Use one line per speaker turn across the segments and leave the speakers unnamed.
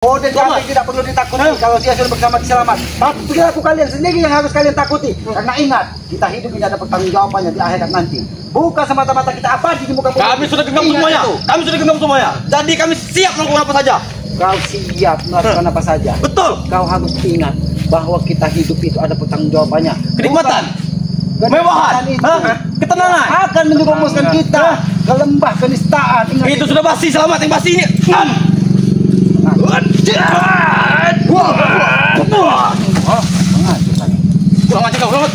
Oh, dan kami tidak perlu ditakuti kalau dia sudah bersama selamat. Tapi perilaku kalian sendiri yang harus kalian takuti. Karena ingat, kita hidup ini ada pertanggungjawabannya di akhirat nanti. Bukan semata-mata kita abadi di muka bumi.
Kami sudah genggam semuanya. Kami sudah genggam semuanya. Jadi kami siap melakukan apa saja.
Kau siap melakukan apa saja.
Betul.
Kau harus ingat bahwa kita hidup itu ada pertanggungjawabannya.
Kenikmatan, kemewahan, ketenangan
akan menjerumuskan kita ke lembah kenistaan. Ingat
itu sudah basi. Selamat yang basi ini. Pulang aja kau, selamat.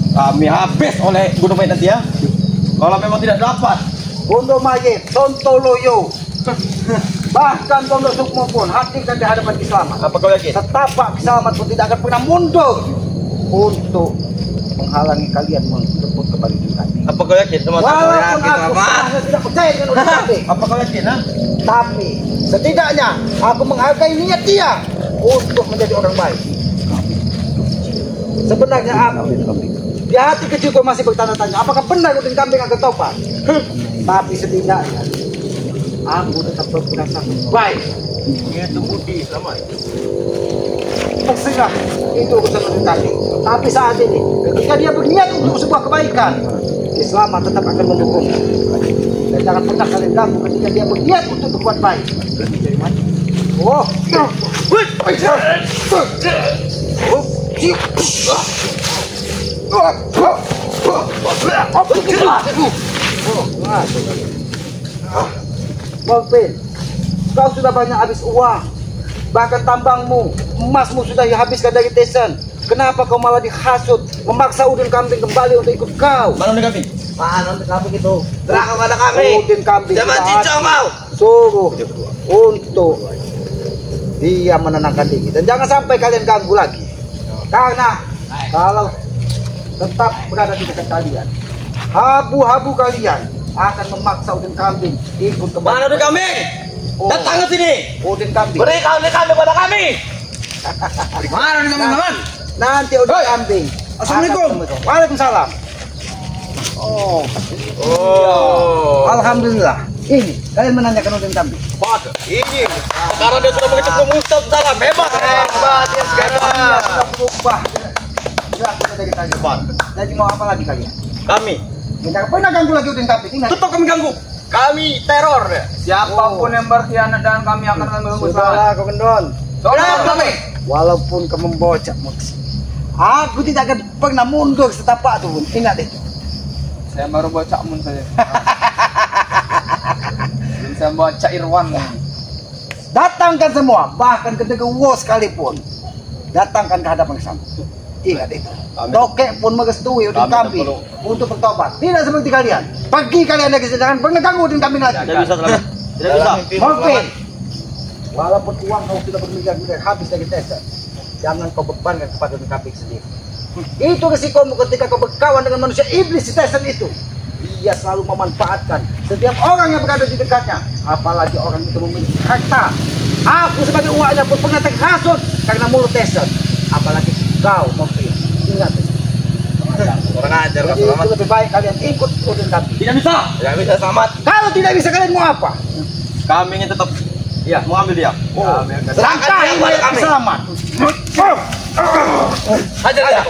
Kami habis oleh Gunung Mayit nanti ya. Kalau memang tidak dapat
Gunung Mayit, Sontoloyo, bahkan Pondok Sukmo pun hadirkan di hadapan Kisamat.
apa kau yakin?
Setapak Kisamat pun tidak akan pernah mundur untuk menghalangi kalian menjemput kembali kami.
Apa kau yakin?
Walaupun aku sebenarnya tidak percaya dengan ucapan kami,
Apa kau yakin?
tapi setidaknya aku menghargai niat dia untuk menjadi orang baik. Sebenarnya aku di hati kecilku masih bertanya-tanya, apakah benar Udin Kambing akan tobat? Tapi setidaknya aku tetap berperasaan baik.
Itu budi sama.
Terserah itu urusan Udin Kambing. Tapi saat ini ketika dia berniat untuk sebuah kebaikan, Islam tetap akan mendukung. Dan jangan pernah kalian ganggu ketika dia berniat untuk berbuat baik. Oh, Molpin, kau sudah banyak habis uang. Bahkan tambangmu, emasmu sudah dihabiskan dari Tesan. Kenapa kau malah dihasut, memaksa Udin Kambing kembali untuk ikut kau?
Mana Udin Kambing?
Mana Udin Kambing itu?
Terang kepada kami.
Udin Kambing
Jangan cincang mau.
suruh untuk dia menenangkan diri. Dan jangan sampai kalian ganggu lagi. Karena kalau tetap berada di dekat kalian, habu-habu kalian akan memaksa Udin Kambing ikut kembali.
Mana Udin Kambing? Datang ke sini.
Udin Kambing.
Beri Udin Kambing pada kami. Mana Udin Kambing, teman?
Nanti Udin Kambing.
Assalamualaikum.
Waalaikumsalam. Oh. Alhamdulillah. Ini kalian menanyakan Udin Kambing.
Ini karena dia sudah begitu pemusat dalam hebat. Hebat ya sekarang.
Dia sudah berubah. Sudah dari kalian. Jadi mau apa lagi kalian?
Kami
Jangan pernah ganggu lagi Udin Kambing. Ingat.
tetap kami ganggu. Kami teror.
Siapapun yang berkhianat dan kami akan mengganggu.
Sudahlah kau gendon.
Tolong kami.
Walaupun kamu membocak Max, aku tidak akan pernah mundur setapak tuh. Ingat itu.
Saya baru baca mun saja. Saya baca Irwan.
Datangkan semua, bahkan ketika sekalipun. Datangkan ke hadapan Kisamat. Ingat itu. Tokek pun merestui Udin Kambing untuk bertobat. Tidak seperti kalian. Pergi kalian dari sini, jangan pernah ganggu Udin Kambing lagi.
Tidak bisa selamat. Tidak bisa.
Mungkin. Walaupun uang kau sudah bermiliar-miliar habis dari Tesan, jangan kau bebankan kepada Udin Kambing sendiri. Itu resikomu ketika kau berkawan dengan manusia iblis di Tesan itu. Dia selalu memanfaatkan setiap orang yang berada di dekatnya, apalagi orang itu memiliki harta. Aku sebagai uaknya pun pernah terhasut karena mulut Tesan, apalagi kau Mungkin. Ingat itu.
Orang ajar
Jadi itu lebih baik kalian ikut Udin Kambing.
Tidak bisa. Tidak bisa selamat.
Kalau tidak bisa kalian mau apa?
Kami ingin tetap iya mau ambil dia.
Oh,
Serahkan dia kepada kami.
Selamat.
Hajar dia.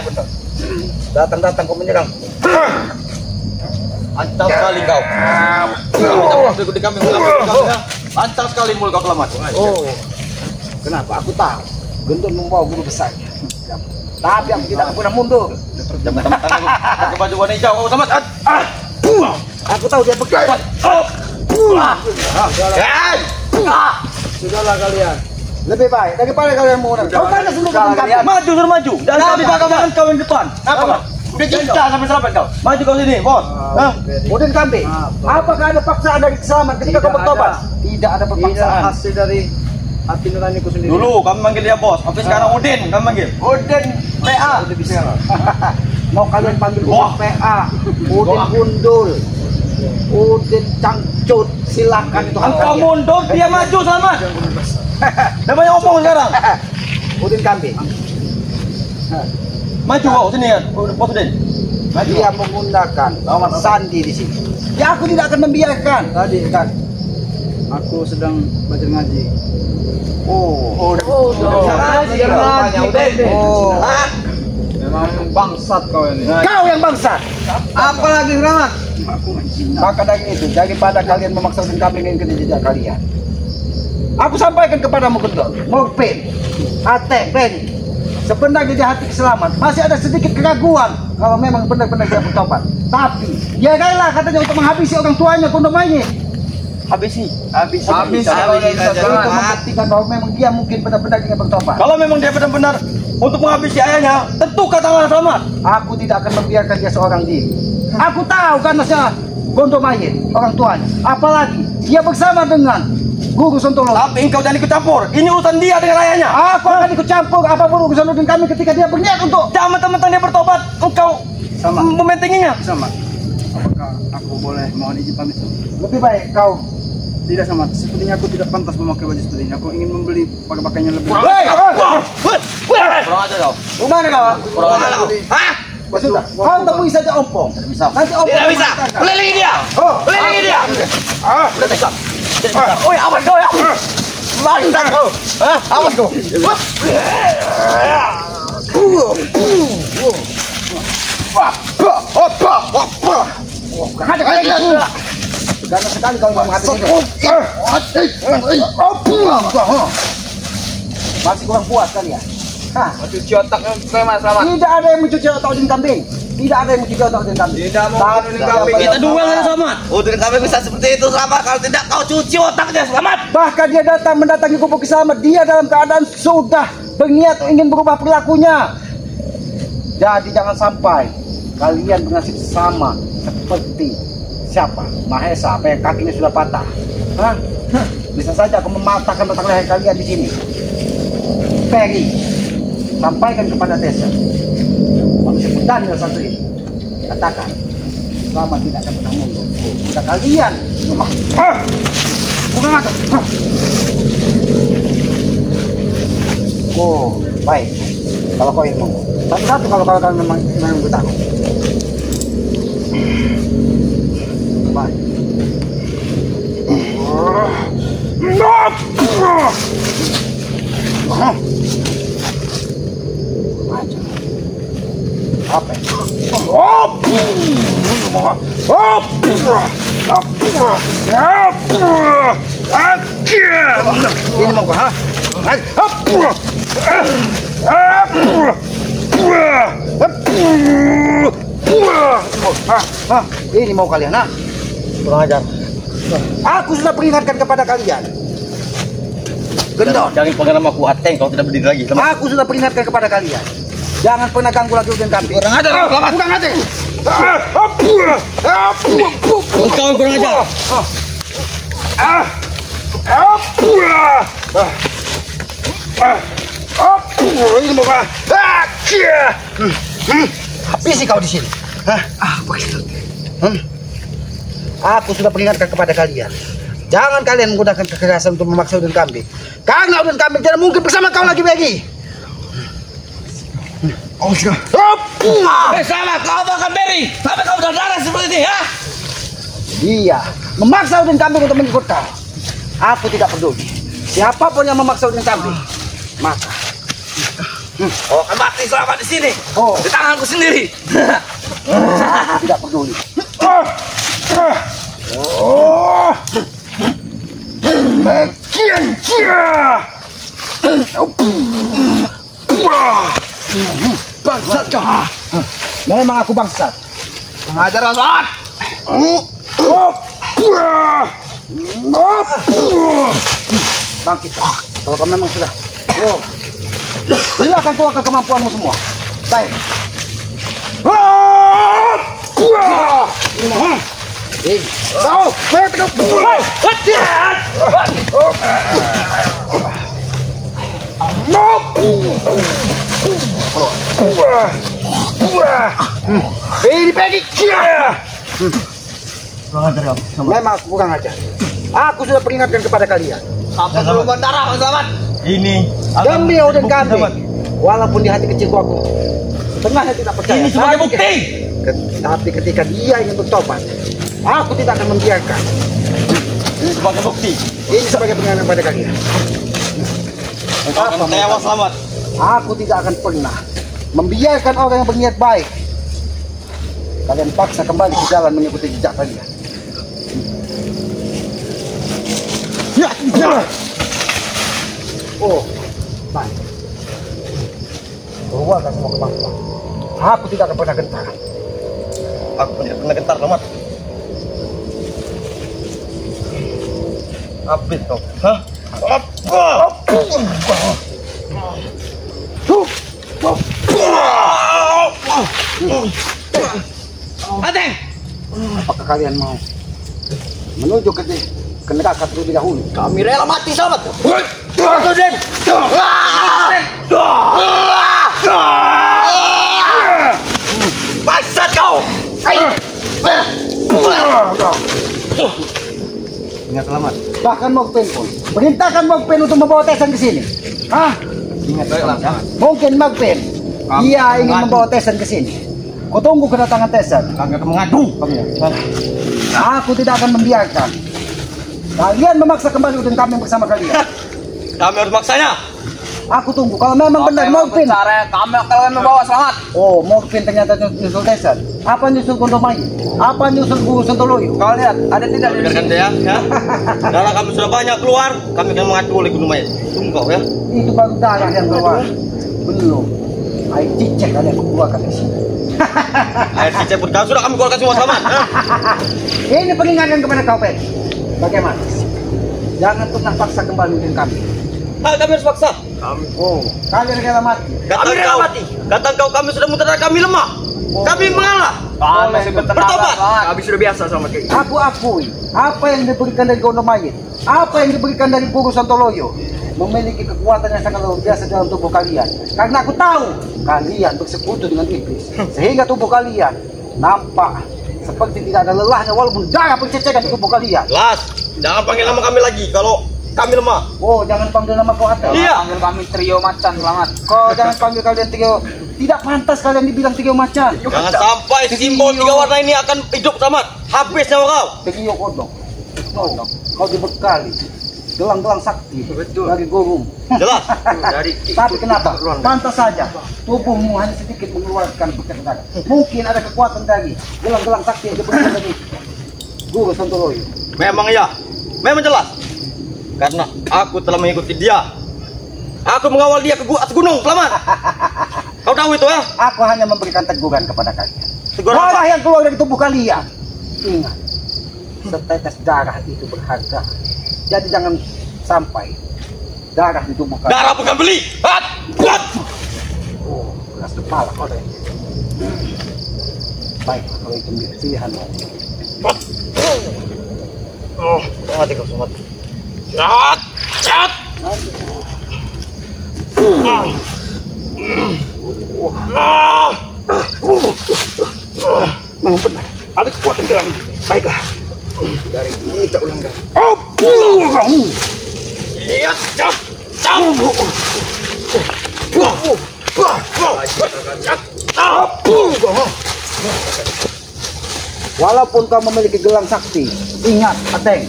Datang kau menyerang.
Mantap sekali kau. Kita masuk di kami. Mantap sekali mulut kau selamat.
Oh, kenapa? Aku tahu. Gendon membawa guru besarnya. Tapi aku tidak pernah mundur.
Jangan tangan pakai baju warna hijau kau selamat.
Aku tahu dia begal. Sudahlah kalian. Lebih baik daripada kalian mundur. Kau mana sebelum kalian?
Maju suruh maju. Dan kami bakalan kau yang depan. Apa? Udah cinta sampai selamat kau. Maju kau sini, bos.
Udin Kambing, apakah ada paksaan dari Kisamat ketika kau bertobat? Tidak ada paksaan.
Hasil dari hati nuraniku sendiri.
Dulu kami manggil dia bos, tapi sekarang Udin kami manggil. Udin PA.
Mau kalian panggil Udin PA, Udin Gundul, Udin Cangcut, silakan itu.
Engkau mundur, dia maju selamat. Dia banyak omong sekarang.
Udin Kambing.
Maju kau sini kan, Bos Den.
Dia menggunakan sandi di sini. Ya aku tidak akan membiarkan.
Tadi kan aku sedang belajar ngaji. Memang bangsat kau ini.
Kau yang bangsat.
Apalagi Rahmat?
Maka dari itu, daripada kalian memaksakan kambing yang ketiga kalian, aku sampaikan kepadamu Gendong, Morpin, Ate, Ben, sebenarnya di hati selamat masih ada sedikit keraguan kalau memang benar-benar dia bertobat. Tapi dia rela katanya untuk menghabisi orang tuanya Kondomanya.
Habisi.
Habis.
Itu membuktikan bahwa memang dia mungkin benar-benar ingin bertobat.
Kalau memang dia benar-benar untuk menghabisi ayahnya, tentu katakanlah selamat.
Aku tidak akan membiarkan dia seorang diri. Aku tahu kan masalah Kondomanya, orang tuanya. Apalagi dia bersama dengan Guru Sontolo.
Tapi engkau jangan ikut campur. Ini urusan dia dengan ayahnya.
Aku akan ikut campur apapun urusan dengan kami ketika dia berniat untuk
Jangan mentang-mentang dia bertobat, engkau mementinginya.
Sama. Apakah aku boleh mohon izin pamit?
lebih baik kau.
Tidak sama. Sepertinya aku tidak pantas memakai baju seperti ini. Aku ingin membeli pakaian yang lebih.
Kurang aja kau.
Mana kau?
Kurang aja kau.
Hah?
Sudah. Kau temui saja Ompong. Nanti Ompong
Tidak bisa.
mengatakan.
Kelilingi dia.
Oh,
Kelilingi dia.
Udah bisa.
Oh, ya awas kau ya. Bangsat kau. Hah? Awas kau.
ada kalian. Karena sekali kau mengatakan masih kurang puas kalian. Hah?
Cuci otaknya memang selamat.
Tidak ada yang mencuci otak udin kambing. Tidak ada yang mencuci otak udin kambing.
Tidak mau udin kambing.
Kita duel kan selamat.
Udin kami bisa seperti itu selamat. Kalau tidak kau cuci otaknya selamat.
Bahkan dia datang mendatangi gubuk selamat. Dia dalam keadaan sudah berniat ingin berubah perilakunya. Jadi jangan sampai kalian bernasib sama seperti siapa? Mahesa, apa yang kakinya sudah patah. Hah? Bisa saja aku mematahkan batang leher kalian di sini. Perry, sampaikan kepada Tessa. Manusia Daniel satu ini. Katakan, selama tidak akan pernah mundur. Jika kalian bukan aku. Oh, baik. Kalau kau ingin ngomong. Satu-satu kalau kalian memang bertahan. Baik. Apa? Ini mau ha? Ini mau kalian ha? Kurang ajar. Aku sudah peringatkan kepada kalian. Gendon.
Jangan panggil namaku Ateng kalau tidak berdiri lagi.
Aku sudah peringatkan kepada kalian. Jangan pernah ganggu lagi udin kambing.
Kurang ajar.
Bukan aja.
Engkau yang kurang ajar.
Ini mau apa? Habisi kau di sini. Aku sudah peringatkan kepada kalian. Jangan kalian menggunakan kekerasan untuk memaksa udin kambing. Karena udin kambing tidak mungkin bersama kau lagi, Begi. Oh, sudah.
Sama kau makan beri. Sampai kau berdarah seperti ini ya.
Iya, memaksa udin kambing untuk mengikut kau. Aku tidak peduli. Siapapun yang memaksa udin kambing, maka
Oh, akan mati selama di sini.
Oh.
Di tanganku sendiri.
aku tidak peduli. Bangsat kau. Memang aku bangsat.
Mengajar Asad.
Bangkit. Kalau kau memang sudah. Silakan keluarkan kemampuanmu semua. Baik. Ini Peggy. Memang aku kurang ajar. Aku sudah peringatkan kepada kalian.
Apa belum berdarah, Bang Selamat?
Ini
Demi udin kambing, walaupun di hati kecilku aku setengahnya tidak percaya.
Ini sebagai bukti.
Tapi ketika dia ingin bertobat, aku tidak akan membiarkan.
Ini sebagai bukti.
Ini sebagai pengingat pada kalian.
Engkau akan tewas selamat.
Aku tidak akan pernah membiarkan orang yang berniat baik. Kalian paksa kembali ke jalan mengikuti jejak kalian. Oh, baik. Keluarkan semua kemampuan. Aku tidak akan pernah gentar.
Aku tidak pernah gentar selamat. Habis kau. Hah?
Ateng.
Apakah kalian mau menuju ke neraka terlebih dahulu?
Kami rela mati selamat. Bangsat kau.
Ingat selamat. Bahkan Mogpen pun perintahkan Mogpen untuk membawa Tesan ke sini. Hah? Ingat selamat. Mungkin Mogpen dia ingin membawa Tesan ke sini. Kau tunggu kedatangan Tesan.
Kami akan mengadu.
Aku tidak akan membiarkan kalian memaksa kembali dengan kami bersama kalian.
Kami harus maksanya.
Aku tunggu. Kalau memang benar Mogpen,
Kami akan membawa selamat.
oh Mogpen ternyata nyusul Tesan. Apa nyusul Kondomai? Apa nyusul Guru Sentoloyo?
Kau lihat, ada tidak di
Biarkan dia, ya. Kalau kami sudah banyak keluar, kami akan mengadu oleh Gunung Mayat. Tunggu kau, ya.
Itu baru darah yang keluar. Belum. Air cicek kalian keluarkan di sini.
Air cicak pun kau sudah kami keluarkan semua selamat.
Ini peringatan kepada kau, Pet. Bagaimana? Jangan pernah paksa kembali dengan kami.
Kami harus paksa.
Oh, kalian rela mati.
Kata kau kami sudah muter, kami lemah.
Oh.
Kami mengalah.
masih
bertobat.
Kami sudah biasa sama kayak
Aku akui, apa yang diberikan dari Gondomayit, apa yang diberikan dari Guru Santoloyo, memiliki kekuatan yang sangat luar biasa dalam tubuh kalian. Karena aku tahu kalian bersekutu dengan iblis, sehingga tubuh kalian nampak seperti tidak ada lelahnya walaupun darah berceceran di tubuh kalian.
Las, jangan panggil nama kami lagi kalau kami lemah.
Oh, jangan panggil nama kau Atel.
Iya.
Panggil kami trio macan selamat.
Kau jangan panggil kalian trio. Tidak pantas kalian dibilang trio macan.
Jangan sampai simbol 3 warna ini akan hidup selamat. Habis nyawa kau.
Trio kodok. Kodok. Kau dibekali gelang-gelang sakti dari guru.
Jelas.
Dari
Tapi kenapa? Pantas saja tubuhmu hanya sedikit mengeluarkan bekas darah. Mungkin ada kekuatan dari gelang-gelang sakti yang diberikan dari Guru Santoloyo.
Memang iya. Memang jelas. Karena aku telah mengikuti dia. Aku mengawal dia ke atas gunung selamat. Kau tahu itu, ya?
Aku hanya memberikan teguran kepada kalian.
Teguran
Darah
apa?
yang keluar dari tubuh kalian. Ingat, setetes darah itu berharga. Jadi jangan sampai darah di tubuh kalian.
Darah bukan beli. Hat! Hat!
Oh, keras kepala kau deh. Baik, kalau itu pilihanmu.
Oh, mati kau selamat. Hat! Hat!
Memang benar, ada kekuatan dalam. Baiklah, dari ini tak ulang lagi.
Iya, cap! Cap!
Walaupun kau memiliki gelang sakti, ingat, Ateng,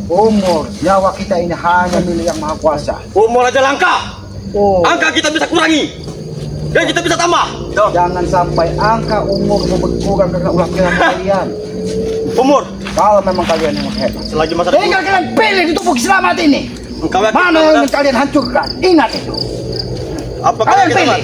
umur nyawa kita ini hanya milik yang maha kuasa.
Umur aja langka.
Oh,
Angka kita bisa kurangi. Dan kita bisa tambah.
jangan sampai angka umurmu berkurang karena ulah pikiran kalian.
Umur.
Kalau memang kalian yang hebat,
Selagi masa
tinggal kalian pilih di tubuh selamat ini.
Engkau yakin
Mana yang ingin kalian hancurkan? Ingat itu.
apa
Kalian
kita
pilih.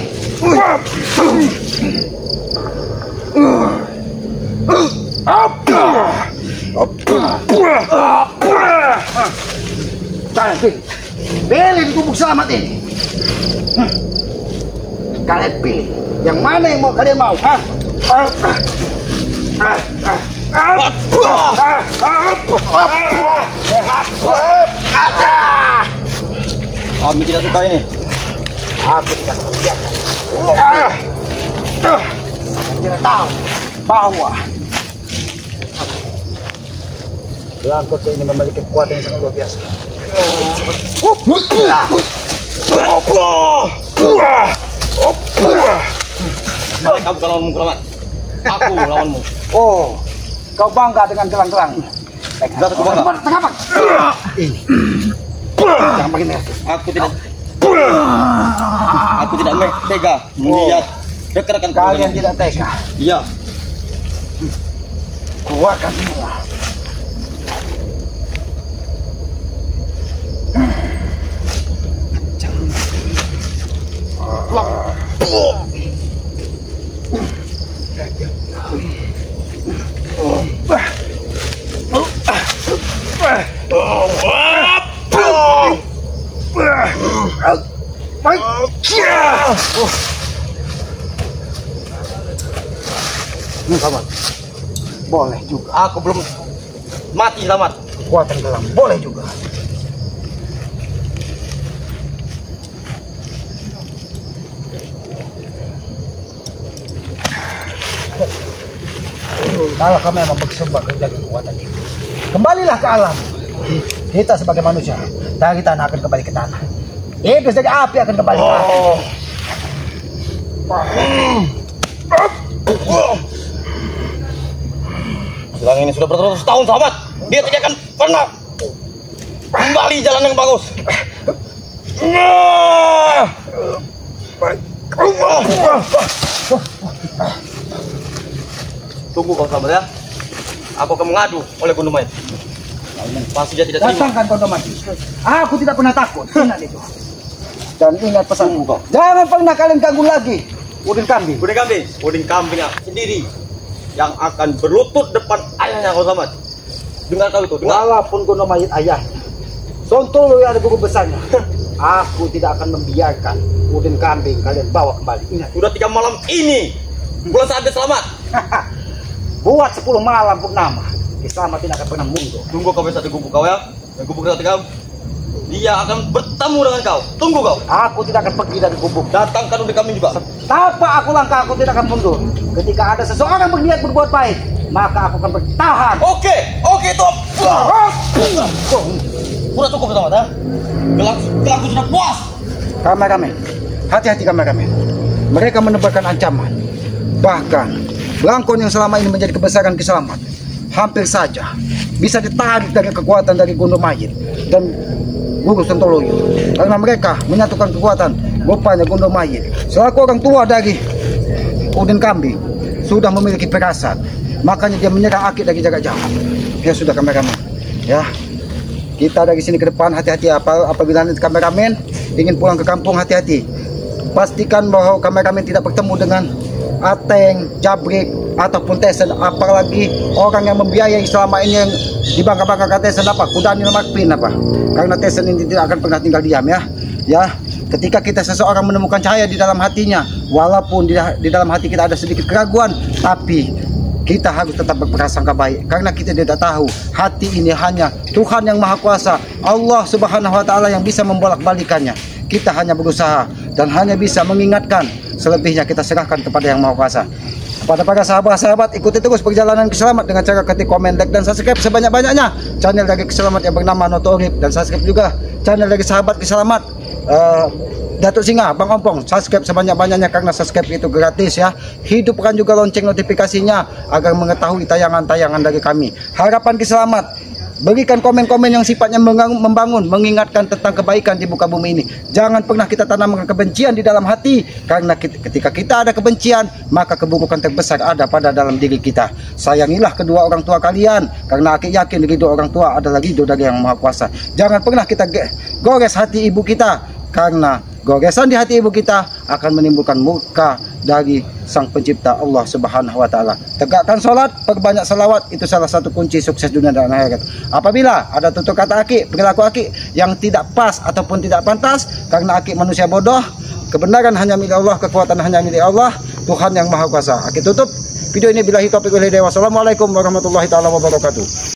Kalian pilih. Pilih di tubuh selamat ini. Kalian pilih. Yang mana yang mau kalian mau? Hah?
Kami tidak suka ini.
Aku tidak membiarkan. Kalian tidak tahu bahwa Langkot ini memiliki kekuatan yang sangat luar biasa.
Mereka bukan lawanmu, Kelamat. Aku lawanmu.
Oh, kau bangga dengan gelang-gelang.
Sudah aku bangga.
Kenapa? Ini. Jangan pakai merah.
Aku tidak tega melihat rekan-rekan
Kalian tidak tega.
Iya.
Keluarkan semua. Selamat. Boleh juga.
Aku belum mati, Selamat.
Kekuatan gelang boleh juga. Kalau kami memang bersumpah kerja kekuatan itu, kembalilah ke alam. Kita sebagai manusia dari tanah akan kembali ke tanah. Iblis dari api akan kembali ke api.
Gelang ini sudah beratus tahun, Selamat. Dia tidak akan pernah kembali jalan yang bagus. Tunggu kau, Selamat ya. Aku akan mengadu oleh Gunung Mayit. Pasti dia tidak terima.
Datangkan kondoman. Aku tidak pernah takut. Ingat itu. Dan ingat pesanku kau. Jangan pernah kalian ganggu lagi udin kambing.
Udin kambing sendiri yang akan berlutut depan ayahnya, kau Selamat. Dengar kau itu, dengar.
Walaupun Gunung Mayit ayah, Sontolo yang ada guru besarnya, aku tidak akan membiarkan udin kambing kalian bawa kembali. Ingat.
Sudah 3 malam ini bulan saatnya, Selamat.
Buat 10 malam purnama, Selamat tidak akan pernah mundur.
Tunggu kau besok di gubuk kau ya. Di gubuk satu kau. Dia akan bertemu dengan kau. Tunggu kau.
Aku tidak akan pergi dari gubuk.
Datangkan udin kambing juga.
Tanpa aku langkah, aku tidak akan mundur. Ketika ada seseorang berniat berbuat baik, maka aku akan bertahan.
Oke, itu. Sudah cukup, Selamat ya. Gelangku sudah puas.
Kameramen, hati-hati kameramen. Mereka menebarkan ancaman. Bahkan belangkon yang selama ini menjadi kebesaran Kiselamat hampir saja bisa ditarik dari kekuatan dari Gunung Mayit dan Guru Sontoloyo. Karena mereka menyatukan kekuatan, rupanya Gunung Mayit selaku orang tua dari udin kambing sudah memiliki firasat. Makanya dia menyerang Aki dari jarak jauh. Ya sudah kameramen. Ya, kita dari sini ke depan hati-hati. Apabila nanti kameramen ingin pulang ke kampung, hati-hati. Pastikan bahwa kameramen tidak bertemu dengan Ateng, Jabrik, ataupun Tesen, apalagi orang yang membiayai selama ini yang dibangga-banggakan Tesen apa? Kudani Makpin apa? Karena Tesen ini tidak akan pernah tinggal diam ya. Ya, ketika kita seseorang menemukan cahaya di dalam hatinya, walaupun di dalam hati kita ada sedikit keraguan, tapi kita harus tetap berprasangka baik karena kita tidak tahu hati ini hanya Tuhan yang Maha Kuasa, Allah Subhanahu wa taala yang bisa membolak-balikannya. Kita hanya berusaha dan hanya bisa mengingatkan, selebihnya kita serahkan kepada yang Maha Kuasa. Kepada para sahabat-sahabat, ikuti terus perjalanan Kiselamat dengan cara ketik komen, like, dan subscribe sebanyak-banyaknya channel dari Kiselamat yang bernama Noto Urip, dan subscribe juga channel dari sahabat Kiselamat Datuk Singa, Bang Ompong. Subscribe sebanyak-banyaknya karena subscribe itu gratis ya. Hidupkan juga lonceng notifikasinya agar mengetahui tayangan-tayangan dari kami. Harapan Kiselamat, berikan komen-komen yang sifatnya membangun, mengingatkan tentang kebaikan di muka bumi ini. Jangan pernah kita tanamkan kebencian di dalam hati, karena ketika kita ada kebencian, maka keburukan terbesar ada pada dalam diri kita. Sayangilah kedua orang tua kalian, karena aku yakin ridho orang tua adalah ridho dari yang Maha Kuasa. Jangan pernah kita gores hati ibu kita, karena goresan di hati ibu kita akan menimbulkan murka dari Sang Pencipta Allah Subhanahu wa taala. Tegakkan salat, perbanyak salawat, itu salah satu kunci sukses dunia dan akhirat. Apabila ada tutur kata Aki, perilaku Aki yang tidak pas ataupun tidak pantas, karena Aki manusia bodoh, kebenaran hanya milik Allah, kekuatan hanya milik Allah, Tuhan yang Maha Kuasa. Aki tutup video ini billahi taufiq wal hidayah. Wassalamualaikum warahmatullahi taala wabarakatuh.